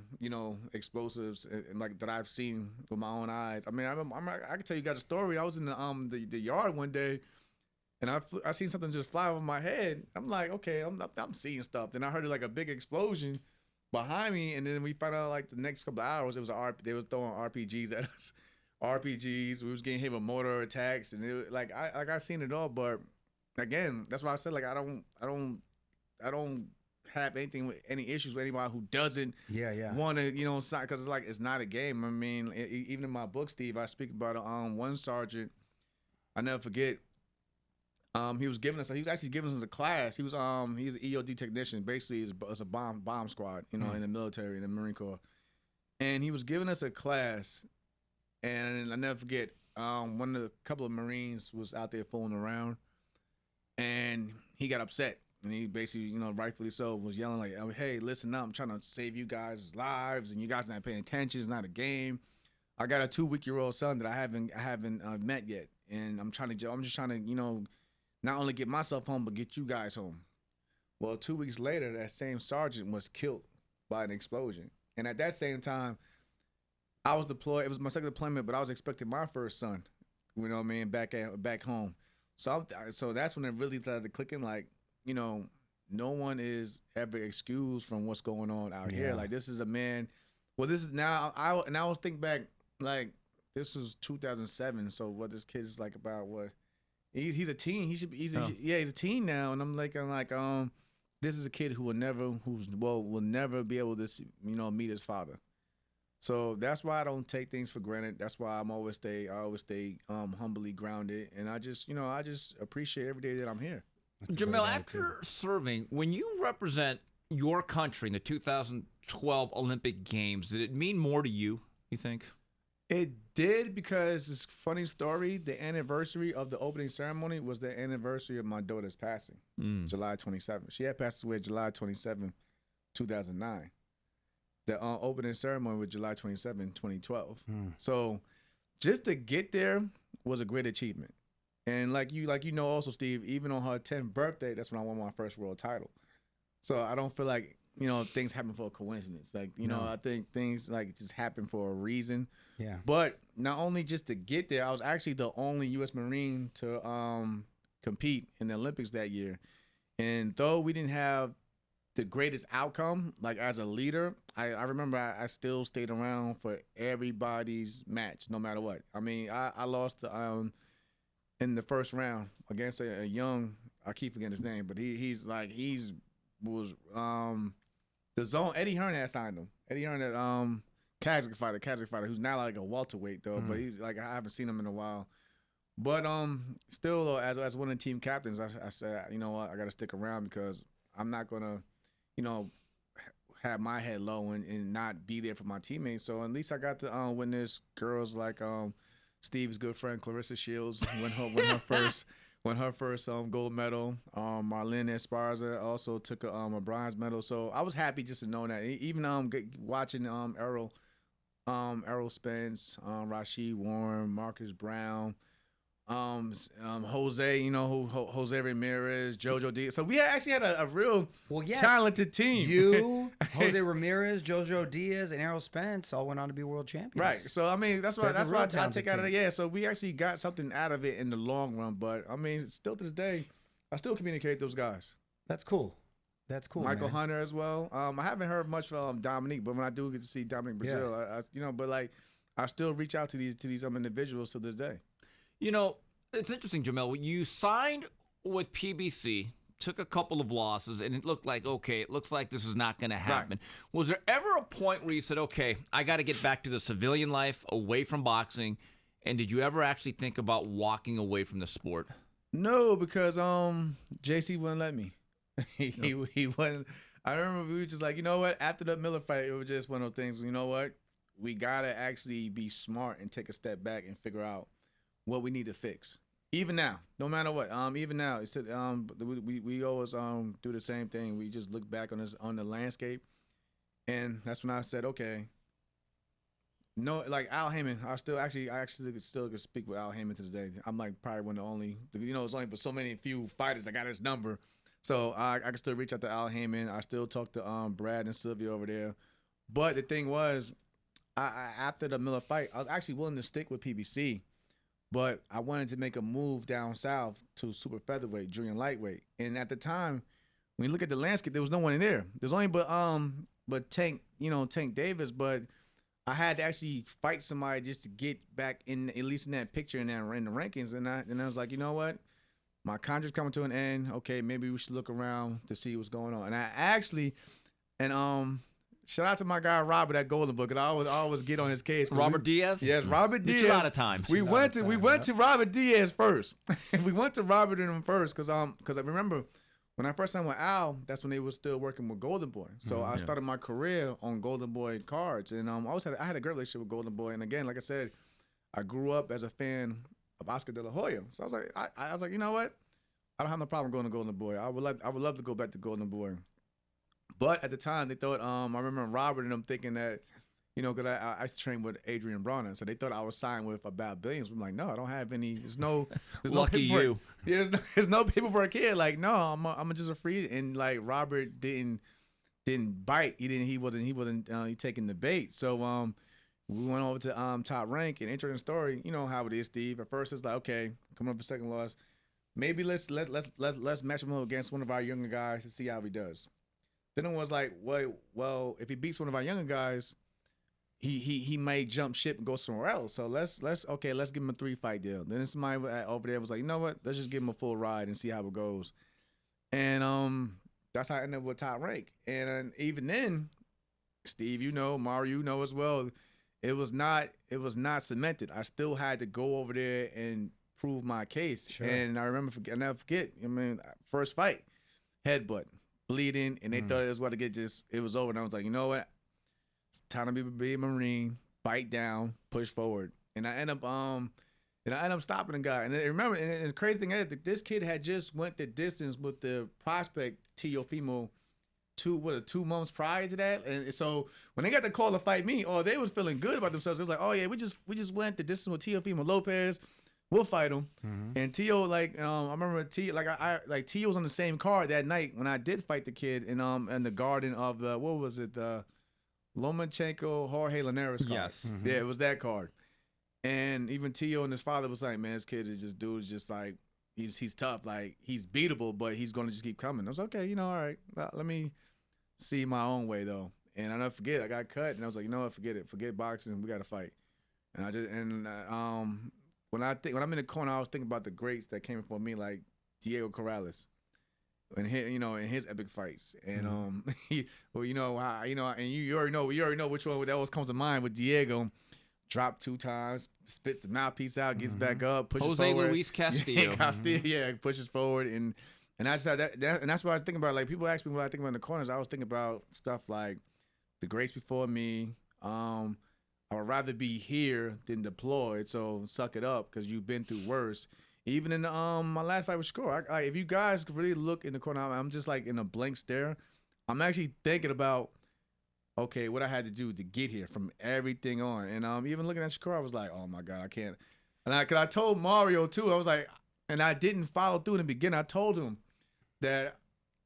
explosives and that I've seen with my own eyes. I mean, I can tell you guys a story. I was in the yard one day. And I seen something just fly over my head. I'm like, okay, I'm seeing stuff. Then I heard a big explosion behind me, and then we found out the next couple of hours they was throwing RPGs at us. RPGs. We was getting hit with mortar attacks, and it, I seen it all. But again, that's why I said I don't have anything with any issues with anybody who doesn't want to sign, because it's not a game. I mean, even in my book, Steve, I speak about one sergeant I never forget. He was actually giving us a class. He's an EOD technician. Basically, it's a bomb squad, in the military, in the Marine Corps. And he was giving us a class, and I never forget. Couple of Marines was out there fooling around, and he got upset, and he basically, rightfully so, was yelling like, "Hey, listen up! I'm trying to save you guys' lives, and you guys not paying attention. It's not a game. I got a 2-week-old son that I haven't met yet, and I'm just trying to, not only get myself home, but get you guys home." Well, 2 weeks later, that same sergeant was killed by an explosion. And at that same time, I was deployed. It was my second deployment, but I was expecting my first son, back home. So that's when it really started clicking, like, no one is ever excused from what's going on out here. Like, this is a man. Well, this is now, I was thinking back, like, this was 2007. So what this kid is like about what? He's a teen. He's a teen now, and I'm like, this is a kid who will never be able to meet his father. So that's why I don't take things for granted. That's why I always stay humbly grounded, and I just appreciate every day that I'm here.
Jamel, after serving, when you represent your country in the 2012 Olympic Games, did it mean more to you, you think?
It did, because it's a funny story. The anniversary of the opening ceremony was the anniversary of my daughter's passing, July 27th. She had passed away July 27th, 2009. The opening ceremony was July 27th, 2012. So just to get there was a great achievement. And like you also, Steve, even on her 10th birthday, that's when I won my first world title. So I don't feel like, things happen for a coincidence. Like, I think things like just happen for a reason.
Yeah.
But not only just to get there, I was actually the only U.S. Marine to compete in the Olympics that year. And though we didn't have the greatest outcome, like as a leader, I remember I still stayed around for everybody's match, no matter what. I mean, I lost in the first round against a young, I keep forgetting his name, but he was the zone. Eddie Hearn had signed him. Eddie Hearn, that Kazakh fighter, who's now like a welterweight though, but he's like, I haven't seen him in a while. But still though, as one of the team captains, I said, you know what, I got to stick around, because I'm not gonna, have my head low and not be there for my teammates. So at least I got to witness girls like Steve's good friend Clarissa Shields won her first gold medal. Marlene Esparza also took a bronze medal. So I was happy just to know that. Even watching Errol Spence, Rashid Warren, Marcus Brown, Jose, Jose Ramirez, Jojo Diaz. So we actually had a real talented team.
You, Jose Ramirez, Jojo Diaz, and Errol Spence all went on to be world champions.
Right. So I mean, that's what I take out of it. Yeah. So we actually got something out of it in the long run. But I mean, still to this day, I still communicate with those guys.
That's cool. That's cool.
Michael
man.
Hunter as well. I haven't heard much from Dominique, but when I do get to see Dominique Brazil, but like I still reach out to these individuals to this day.
It's interesting, Jamel. You signed with PBC, took a couple of losses, and it looked like, okay, it looks like this is not going to happen. Right. Was there ever a point where you said, okay, I got to get back to the civilian life, away from boxing? And did you ever actually think about walking away from the sport?
No, because JC wouldn't let me. He wouldn't. I remember we were just like, you know what? After the Miller fight, it was just one of those things. You know what? We got to actually be smart and take a step back and figure out what we need to fix. Even now, no matter what. Even now, it's we always do the same thing. We just look back on the landscape, and that's when I said, okay. No, like Al Heyman, I actually still could speak with Al Heyman to this day. I'm like probably one of the only, it's only but so many few fighters I got his number, so I can still reach out to Al Heyman. I still talk to Brad and Sylvia over there. But the thing was, after the Miller fight, I was actually willing to stick with PBC. But I wanted to make a move down south to super featherweight, junior lightweight. And at the time, when you look at the landscape, there was no one in there. There's only but Tank Davis. But I had to actually fight somebody just to get back in, at least in that picture and in the rankings. And I was like, you know what? My contract's coming to an end. Okay, maybe we should look around to see what's going on. And I actually, and Shout out to my guy Robert at Golden Book, and I always get on his case.
Robert Diaz?
Yes, Robert Diaz.
A lot of times.
We went to Robert Diaz first. We went to Robert and him first because I remember when I first signed with Al, that's when they were still working with Golden Boy. So I started my career on Golden Boy cards, and I had a great relationship with Golden Boy. And again, like I said, I grew up as a fan of Oscar De La Hoya. So I was like, I was like, you know what? I don't have no problem going to Golden Boy. I would love to go back to Golden Boy. But at the time, they thought, I remember Robert and them thinking that, because I used to train with Adrian Bronner, so they thought I was signed with Bad Billions. I'm like, no, I don't have any. There's
Lucky
no
you.
There's no paperwork here. Like, no, I'm just a free. And like Robert didn't bite. He wasn't taking the bait. So we went over to Top Rank and interesting story. You know how it is, Steve. At first it's like, okay, coming up for second loss. Maybe let's match him up against one of our younger guys to see how he does. Then it was like, well, if he beats one of our younger guys, he may jump ship and go somewhere else. So let's give him a 3-fight deal. Then somebody over there was like, you know what? Let's just give him a full ride and see how it goes. And that's how I ended up with Top Rank. And even then, Steve, Mario, as well, it was not cemented. I still had to go over there and prove my case. Sure. And I remember, I never forget. First fight, headbutt, bleeding, and they thought it was about to get it was over. And I was like, you know what? It's time to be a Marine, bite down, push forward. And I end up stopping the guy. And I remember, and the crazy thing is that this kid had just went the distance with the prospect Teofimo 2 months prior to that. And so when they got the call to fight me, they was feeling good about themselves. It was like, oh yeah, we just went the distance with Teofimo Lopez. We'll fight him. Mm-hmm. And Teo, I remember Teo was on the same card that night when I did fight the kid in the garden of the Lomachenko Jorge Ramirez card.
Yes.
Mm-hmm. Yeah, it was that card. And even Teo and his father was like, man, this kid is just like, he's tough. Like, he's beatable, but he's going to just keep coming. I was like, okay, all right. Let me see my own way, though. And I never forget, I got cut, and I was like, you know what, forget it. Forget boxing. We got to fight. And when I'm in the corner, I was thinking about the greats that came before me, like Diego Corrales. And in his epic fights, and and you already know which one that always comes to mind with Diego. Dropped 2 times, spits the mouthpiece out, gets back up, pushes forward.
Jose Luis Castillo.
Pushes forward, and I just had that, and that's what I was thinking about. Like, people ask me what I think about in the corners. I was thinking about stuff like the greats before me. I would rather be here than deployed, so suck it up because you've been through worse. Even in my last fight with Shakur, if you guys could really look in the corner, I'm just like in a blank stare. I'm actually thinking about, okay, what I had to do to get here from everything on. And even looking at Shakur, I was like, oh my God, I can't. And I told Mario too, I was like, and I didn't follow through in the beginning. I told him that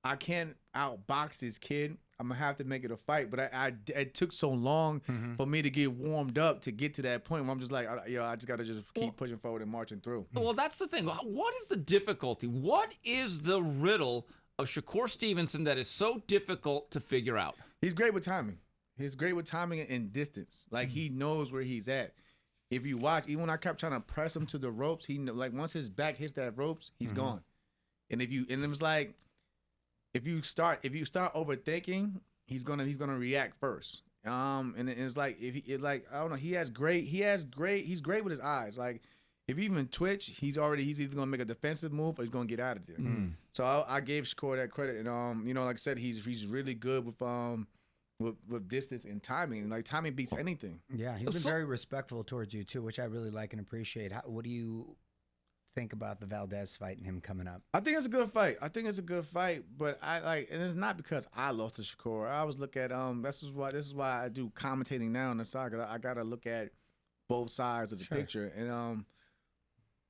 I can't outbox this kid. I'm gonna have to make it a fight, but it took so long for me to get warmed up to get to that point where I'm just like, I just gotta keep pushing forward and marching through.
Well, that's the thing. What is the difficulty? What is the riddle of Shakur Stevenson that is so difficult to figure out?
He's great with timing. He's great with timing and distance. Like, he knows where he's at. If you watch, even when I kept trying to press him to the ropes, once his back hits that ropes, he's gone. And it was like, if you start overthinking, he's gonna react first. And it's like, I don't know, he's great with his eyes. Like, if he even twitch, he's either gonna make a defensive move or he's gonna get out of there. So I gave Shakur that credit, and like I said, he's really good with distance and timing. Like, timing beats anything.
Yeah, he's been very respectful towards you too, which I really like and appreciate. What do you think about the Valdez fight and him coming up?
I think it's a good fight. But and it's not because I lost to Shakur. I always look at this is why I do commentating now on the side. I gotta look at both sides of the picture. And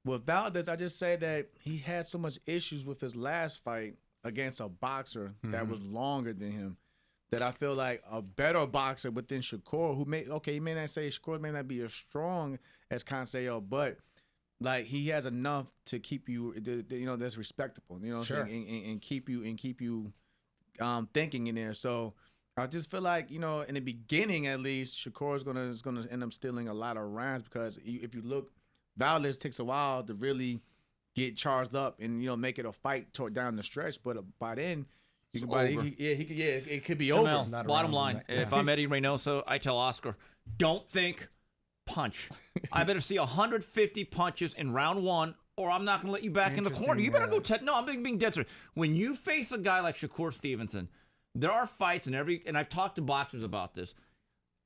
with Valdez, I just say that he had so much issues with his last fight against a boxer that was longer than him, that I feel like a better boxer within Shakur, he may not say Shakur may not be as strong as Canseco, but like, he has enough to keep you, that's respectable, and keep you thinking in there. So I just feel like, in the beginning at least, Shakur is gonna end up stealing a lot of rounds, because if you look, Valdez takes a while to really get charged up and make it a fight down the stretch. But by then, You can buy.
Over.
It could be
Jamel,
over.
bottom line, if I'm Eddie Reynoso, I tell Oscar, don't think, punch. I better see 150 punches in round 1, or I'm not going to let you back in the corner. You better go. No, I'm being dead serious. When you face a guy like Shakur Stevenson, there are fights and I've talked to boxers about this.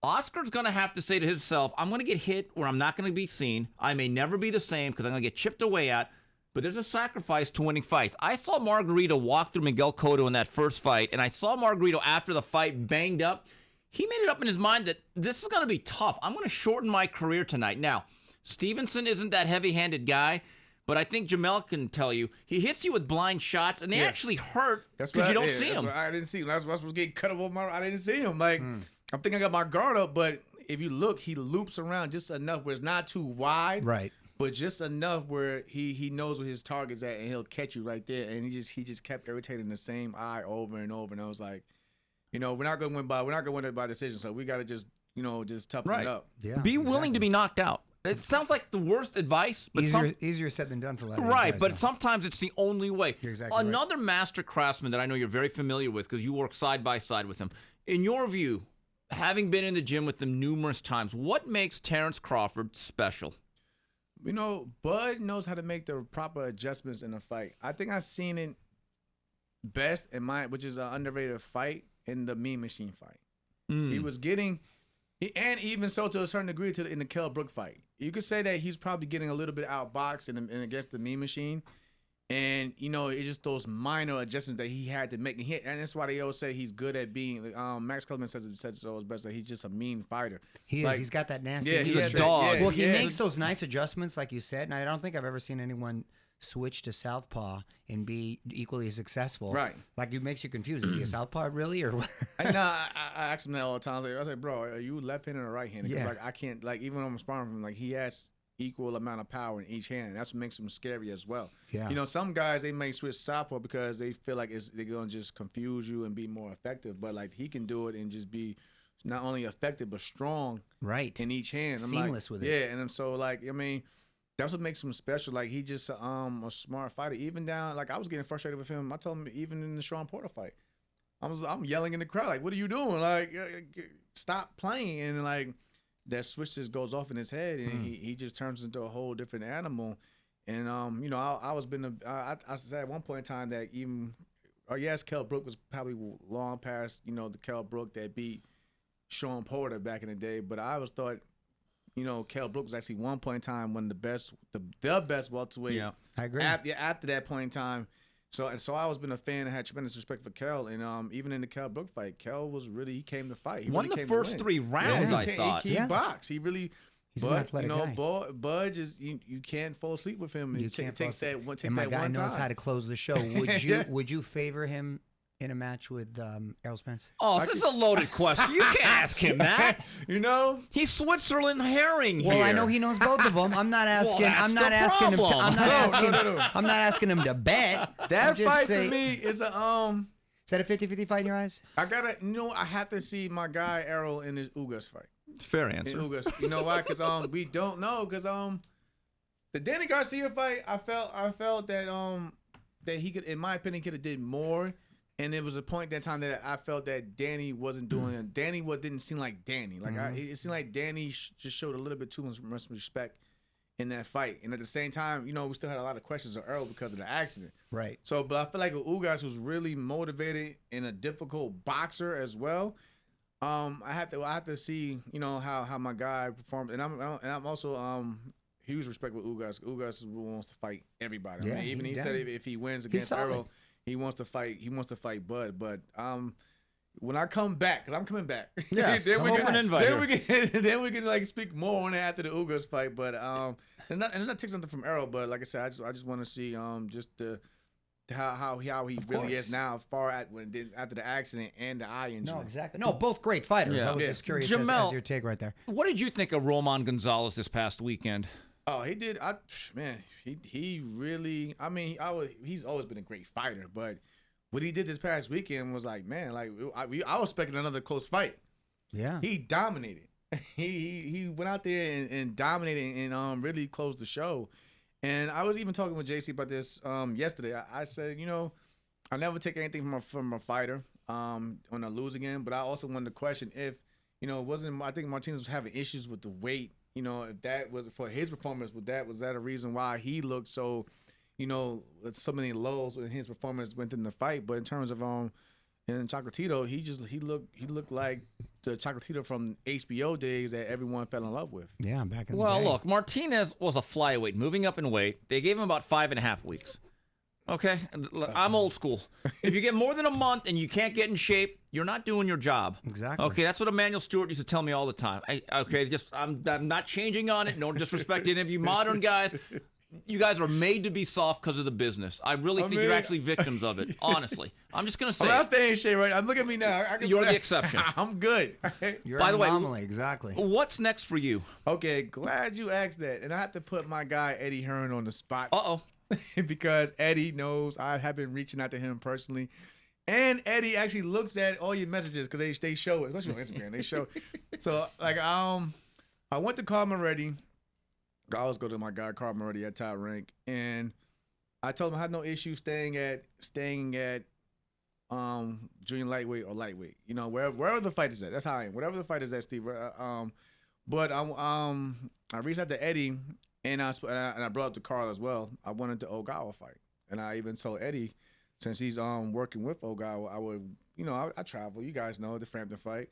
Oscar's going to have to say to himself, I'm going to get hit where I'm not going to be seen. I may never be the same because I'm going to get chipped away at. But there's a sacrifice to winning fights. I saw Margarito walk through Miguel Cotto in that first fight, and I saw Margarito after the fight banged up. He made it up in his mind that this is going to be tough. I'm going to shorten my career tonight. Now, Stevenson isn't that heavy-handed guy, but I think Jamel can tell you, he hits you with blind shots, and they actually hurt because you don't see them.
I didn't see him. I was getting cut over I didn't see him. Like, I'm thinking I got my guard up, but if you look, he loops around just enough where it's not too wide.
Right.
But just enough where he knows where his target's at, and he'll catch you right there. And he just kept irritating the same eye over and over. And I was like, we're not gonna win it by decision. So we gotta just toughen it up.
Yeah,
be willing to be knocked out. It sounds like the worst advice, but
easier said than done for a lot of
right.
guys,
but sometimes it's the only way.
You're exactly
Another master craftsman that I know you're very familiar with because you work side by side with him. In your view, having been in the gym with him numerous times, what makes Terence Crawford special?
Bud knows how to make the proper adjustments in a fight. I think I've seen it best which is an underrated fight, in the Mean Machine fight. He was getting, and even so to a certain degree in the Kell Brook fight. You could say that he's probably getting a little bit outboxed and against the Mean Machine. And, it's just those minor adjustments that he had to make. And that's why they always say he's good at being, Max Kellerman says so best, that he's just a mean fighter.
He is. He's got that nasty.
Yeah,
he's a dog.
Well, he makes those nice adjustments, like you said, and I don't think I've ever seen anyone switch to southpaw and be equally successful.
Right.
Like, it makes you confused. Is he a southpaw really, or what?
I ask him that all the time. I was like, bro, are you left-handed or right-handed? Because I can't, even when I'm sparring with him, he has equal amount of power in each hand. That's what makes him scary as well.
Yeah.
Some guys, they may switch southpaw because they feel like they're going to just confuse you and be more effective. But, he can do it and just be not only effective but strong in each hand.
Seamless with it.
Yeah, and so, that's what makes him special. He just a smart fighter. Even down, I was getting frustrated with him. I told him even in the Sean Porter fight, I'm yelling in the crowd, what are you doing? Stop playing. And, that switch just goes off in his head, and he just turns into a whole different animal. And I said at one point in time that yes, Kell Brook was probably long past the Kell Brook that beat Sean Porter back in the day, but I always thought Kell Brook was actually one point in time one of the best welterweight.
Yeah, I agree.
After that point in time. So I always been a fan and had tremendous respect for Kell. And even in the Kell Brook fight, Kell he came to fight. He
won the first 3 rounds, I thought.
He boxed. He really.
He's an athletic guy.
Bud just you can't fall asleep with him. It takes that one time.
And my guy knows how to close the show. Would you favor him in a match with Errol Spence?
Oh, this is a loaded question. You can't ask him that. He's Switzerland Herring here.
Well, I know he knows both of them. I'm not asking. I'm not asking him. I'm not asking him to bet.
That fight for me is a
Is that a 50-50 fight in your eyes?
I gotta. I have to see my guy Errol in his Ugas fight.
Fair answer.
In Ugas. You know why? Because we don't know. Because the Danny Garcia fight, I felt that that he could, in my opinion, could have did more. And it was a point that time that I felt that Danny wasn't doing it. Danny didn't seem like Danny. It seemed like Danny just showed a little bit too much respect in that fight. And at the same time, we still had a lot of questions on Earl because of the accident.
Right.
So, but I feel like Ugas was really motivated and a difficult boxer as well. I have to see, how my guy performed. And I'm also huge respect with Ugas. Ugas wants to fight everybody.
Yeah,
even he said if he wins against Earl, he wants to fight Bud. But when I come back, because I'm coming back.
Yeah,
then we can speak more on it after the Ugas fight. But and not take something from Errol, but like I said, I just want to see just how he really is now, after the accident and the eye injury.
No, exactly. No, both great fighters. Yeah. I was just curious as your take right there.
What did you think of Roman Gonzalez this past weekend?
Oh, he did. He really. He's always been a great fighter, but what he did this past weekend was I was expecting another close fight.
Yeah,
he dominated. he went out there and dominated and really closed the show. And I was even talking with JC about this yesterday. I said, I never take anything from a fighter on a losing end, but I also wanted to question if, I think Martinez was having issues with the weight. If that was for his performance, was that a reason why he looked so, with so many lows in his performance within the fight? But in terms of in Chocolatito, he looked like the Chocolatito from HBO days that everyone fell in love with.
Yeah, back in the day.
Well, look, Martinez was a flyweight, moving up in weight. They gave him about 5.5 weeks. Okay, I'm old school. If you get more than a month and you can't get in shape, you're not doing your job.
Exactly.
Okay, that's what Emmanuel Stewart used to tell me all the time. I'm not changing on it. No disrespect to any of you modern guys. You guys are made to be soft because of the business. I really think you're actually victims of it. Honestly, I'm just gonna say.
I'm staying in shape, right? Look at me now.
You're the exception.
I'm good.
You're
By
an
the way,
anomaly, exactly.
What's next for you?
Okay, glad you asked that, and I have to put my guy Eddie Hearn on the spot.
Uh-oh.
Because Eddie knows I have been reaching out to him personally. And Eddie actually looks at all your messages because they show it, especially on Instagram. They show. So I went to Carl Moretti. I always go to my guy Carl Moretti at Top Rank, and I told him I had no issue staying at junior lightweight or lightweight. Wherever the fight is at. That's how I am. Whatever the fight is at, Steve. But I reached out to Eddie. And I brought up to Carl as well. I wanted the Ogawa fight, and I even told Eddie, since he's working with Ogawa, I would, I travel. You guys know the Frampton fight.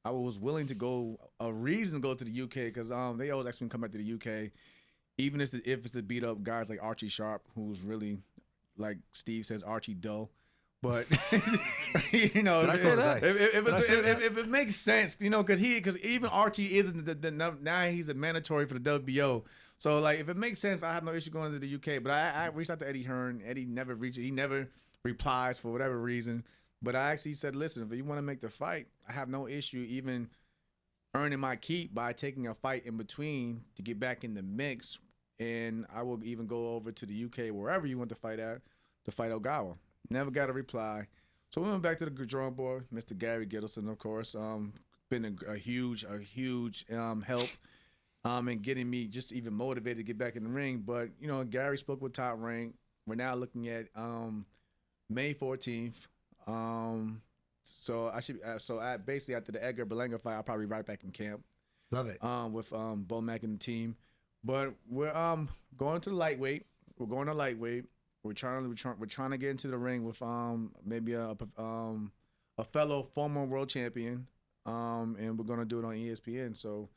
I was willing to go a reason to go to the UK because they always ask me to come back to the UK, even if it's to beat up guys like Archie Sharp, who's really, like Steve says, Archie Doe. But if it makes sense, because even Archie isn't now he's a mandatory for the WBO. So like if it makes sense, I have no issue going to the UK. But I reached out to Eddie Hearn. Eddie never reaches. He never replies for whatever reason. But I actually said, listen, if you want to make the fight, I have no issue even earning my keep by taking a fight in between to get back in the mix. And I will even go over to the UK, wherever you want to fight at, to fight Ogawa. Never got a reply. So we went back to the drawing board. Mr. Gary Gittleson, of course, been a huge help in getting me just even motivated to get back in the ring. But, Gary spoke with Top Rank. We're now looking at May 14th. Basically after the Edgar Berlanga fight, I'll probably be right back in camp.
Love it.
With Bo Mack and the team. But we're going to the lightweight. We're going to lightweight. We're trying to get into the ring with maybe a fellow former world champion, and we're gonna do it on ESPN. So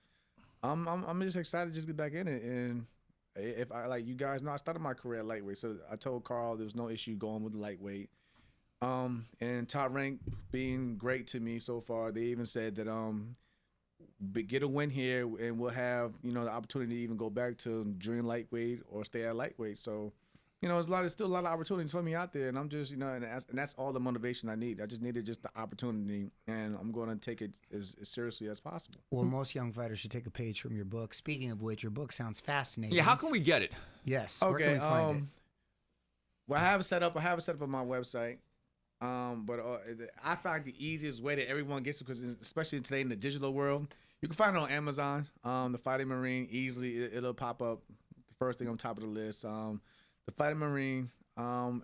I'm just excited to just get back in it. And if I like you guys know, I started my career at lightweight, so I told Carl there was no issue going with the lightweight. And Top Rank being great to me so far. They even said that get a win here, and we'll have the opportunity to even go back to junior lightweight or stay at lightweight. So. There's still a lot of opportunities for me out there, and I'm just, and that's all the motivation I need. I just needed just the opportunity, and I'm going to take it as seriously as possible.
Well, most young fighters should take a page from your book. Speaking of which, your book sounds fascinating.
Yeah, how can we get it?
Yes.
Okay.
Where can we find it?
Well, I have it set up on my website. But I find the easiest way that everyone gets it, because especially today in the digital world, you can find it on Amazon. The Fighting Marine, easily it'll pop up the first thing on top of the list. The Fighting Marine on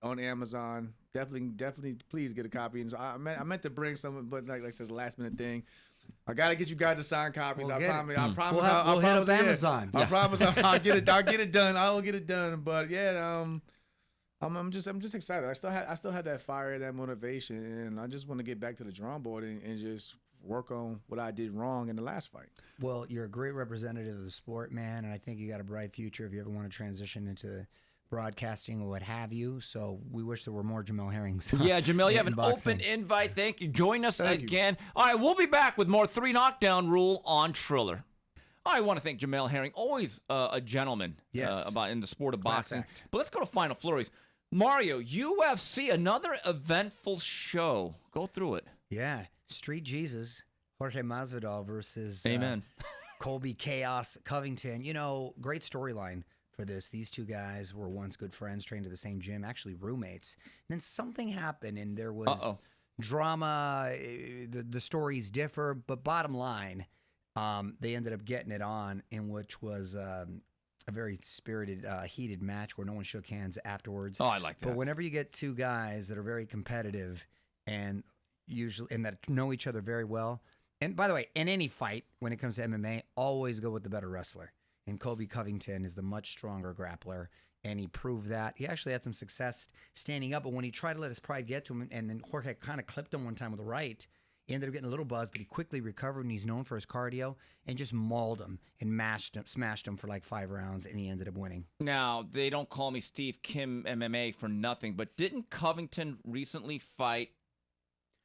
Amazon. Definitely, please get a copy. And so I meant to bring some, but like I said, the last minute thing. I gotta get you guys to sign copies. I promise.
We'll hit up Amazon.
I promise. I'll get it. I'll get it done. I will get it done. But yeah, I'm just excited. I still have that fire, that motivation, and I just want to get back to the drawing board and just work on what I did wrong in the last fight.
Well, you're a great representative of the sport, man, and I think you got a bright future if you ever want to transition into broadcasting or what have you. So we wish there were more Jamel Herrings.
Yeah, Jamel, you have an open invite. Thank you. Join us again. All right, we'll be back with more 3 Knockdown Rule on Triller. I want to thank Jamel Herring, always a gentleman in the sport of boxing. But let's go to Final Flurries. Mario, UFC, another eventful show. Go through it.
Yeah. Street Jesus, Jorge Masvidal versus
Amen.
Colby Chaos Covington. Great storyline for this. These two guys were once good friends, trained at the same gym, actually roommates. And then something happened, and there was drama. The stories differ, but bottom line, they ended up getting it on, in which was a very spirited, heated match where no one shook hands afterwards.
Oh, I like that.
But whenever you get two guys that are very competitive and that know each other very well, and by the way, in any fight when it comes to MMA, always go with the better wrestler. And Colby Covington is the much stronger grappler, and he proved that. He actually had some success standing up, but when he tried to let his pride get to him, and then Jorge kind of clipped him one time with the right, he ended up getting a little buzz, but he quickly recovered, and he's known for his cardio, and just mauled him and smashed him for like 5 rounds, and he ended up winning. Now,
they don't call me Steve Kim MMA for nothing, but didn't Covington recently fight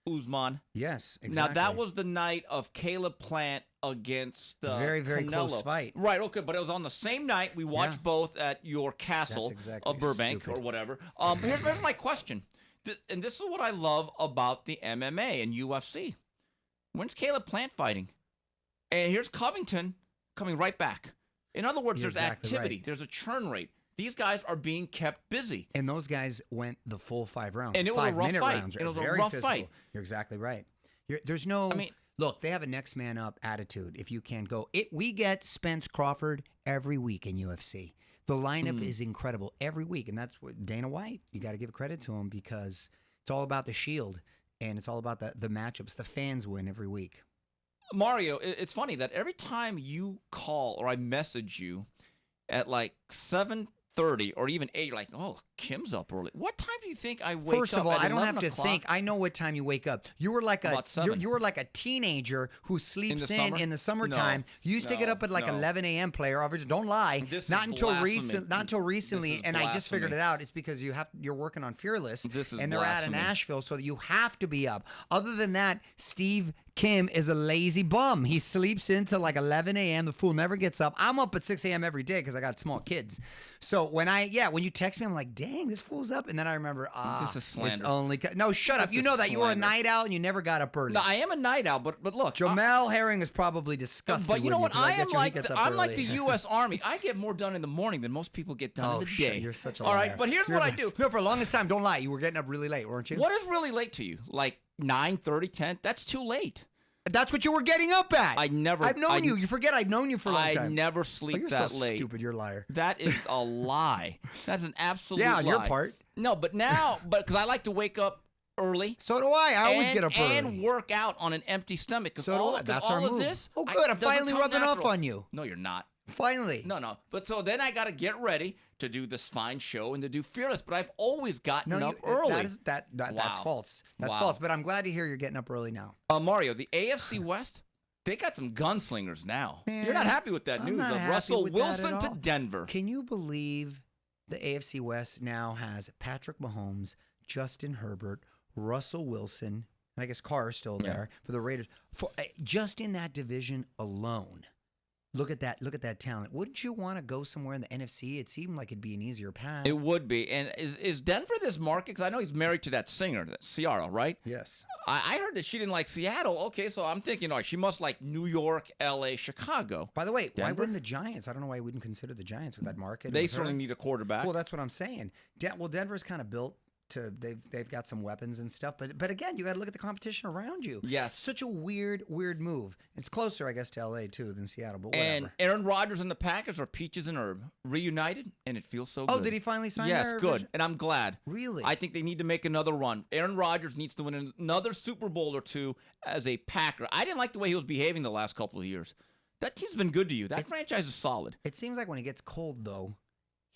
Usman?
Yes, exactly.
Now, that was the night of Caleb Plant against
very
Canelo.
Close fight.
Right, okay, but it was on the same night. We watched both at your castle of Burbank or whatever. Here's my question, and this is what I love about the MMA and UFC. When's Caleb Plant fighting? And here's Covington coming right back. In other words, there's activity. Right. There's a churn rate. These guys are being kept busy.
And those guys went the full 5 rounds.
And it was a rough fight.
Rounds,
it was
very
a rough
physical.
fight.
You're exactly right. There's no... Look, they have a next man up attitude. If you can't go... We get Spence Crawford every week in UFC. The lineup is incredible every week. And that's what Dana White, you got to give credit to him because it's all about the Shield. And it's all about the matchups. The fans win every week.
Mario, it's funny that every time you call or I message you at like 7:30 or even 8, you're like, oh, Kim's up early. What time do you think I wake up?
First of all, I don't have to think. I know what time you wake up. You were like you were like a teenager who sleeps in the summertime.
No,
you used to get up at like 11 a.m. player. Don't lie. Not until recently. And I just figured it out. It's because you're working on Fearless, and they're out of Nashville, so you have to be up. Other than that, Steve Kim is a lazy bum. He sleeps into like 11 a.m. The fool never gets up. I'm up at 6 a.m. every day because I got small kids. So when you text me, I'm like, dang, this fool's up. And then I remember,
this is slander.
It's only... No, shut up. You know that. You were a night owl and you never got up early.
No, I am a night owl, but look.
Jamel Herring is probably disgusted.
But you know what? I'm like the U.S. Army. I get more done in the morning than most people get done in the day.
You're such a liar.
All right, but here's what I do.
No, for the longest time, don't lie. You were getting up really late, weren't you?
What is really late to you? Like 9:30, 10? That's too late.
That's what you were getting up at.
I've
known you. You forget I've known you for a long time.
I never sleep
that late. You're
so
stupid. You're a liar.
That is a lie. That's an absolute lie.
Yeah, on your part.
No, but because I like to wake up early.
So do I. I always get up early.
And work out on an empty stomach.
So do I. That's our move. Oh, good. I'm finally rubbing off on you.
No, you're not.
Finally.
No. But so then I got to get ready to do this fine show and to do Fearless. But I've always gotten up early.
That's false. That's false. But I'm glad to hear you're getting up early now.
Mario, the AFC West, they got some gunslingers now.
Man,
you're not happy with that news of Russell Wilson to Denver.
Can you believe the AFC West now has Patrick Mahomes, Justin Herbert, Russell Wilson, and I guess Carr is still there for the Raiders. Just in that division alone. Look at that talent. Wouldn't you want to go somewhere in the NFC? It seemed like it'd be an easier path.
It would be. And is Denver this market? Because I know he's married to that singer, Ciara, right?
Yes.
I heard that she didn't like Seattle. Okay, so I'm thinking, she must like New York, L.A., Chicago.
By the way, why wouldn't the Giants? I don't know why I wouldn't consider the Giants with that market.
They certainly need a quarterback.
Well, that's what I'm saying. Denver's kind of built they've got some weapons and stuff, but again, you got to look at the competition around you.
Yes,
such a weird move. It's closer, I guess, to LA too than Seattle, but whatever.
And Aaron Rodgers and the Packers are peaches and herb reunited, and it feels so good.
Oh, did he finally sign?
Yes, good, and I'm glad.
Really,
I think they need to make another run. Aaron Rodgers needs to win another Super Bowl or two as a Packer. I didn't like the way he was behaving the last couple of years. That team's been good to you. That franchise is solid.
It seems like when it gets cold, though.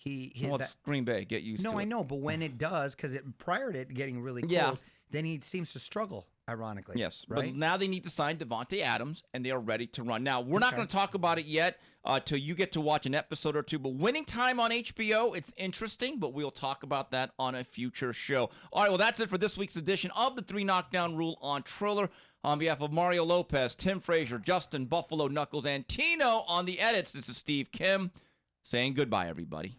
It's Green Bay. Get used to it.
No, I know, but when it does, because prior to it getting really cold, then he seems to struggle, ironically.
Yes,
right?
But now they need to sign Devontae Adams, and they are ready to run. Now, we're not going to talk about it yet till you get to watch an episode or two, but Winning Time on HBO, it's interesting, but we'll talk about that on a future show. All right, well, that's it for this week's edition of the 3 Knockdown Rule on Triller. On behalf of Mario Lopez, Tim Frazier, Justin Buffalo Knuckles, and Tino on the edits, this is Steve Kim saying goodbye, everybody.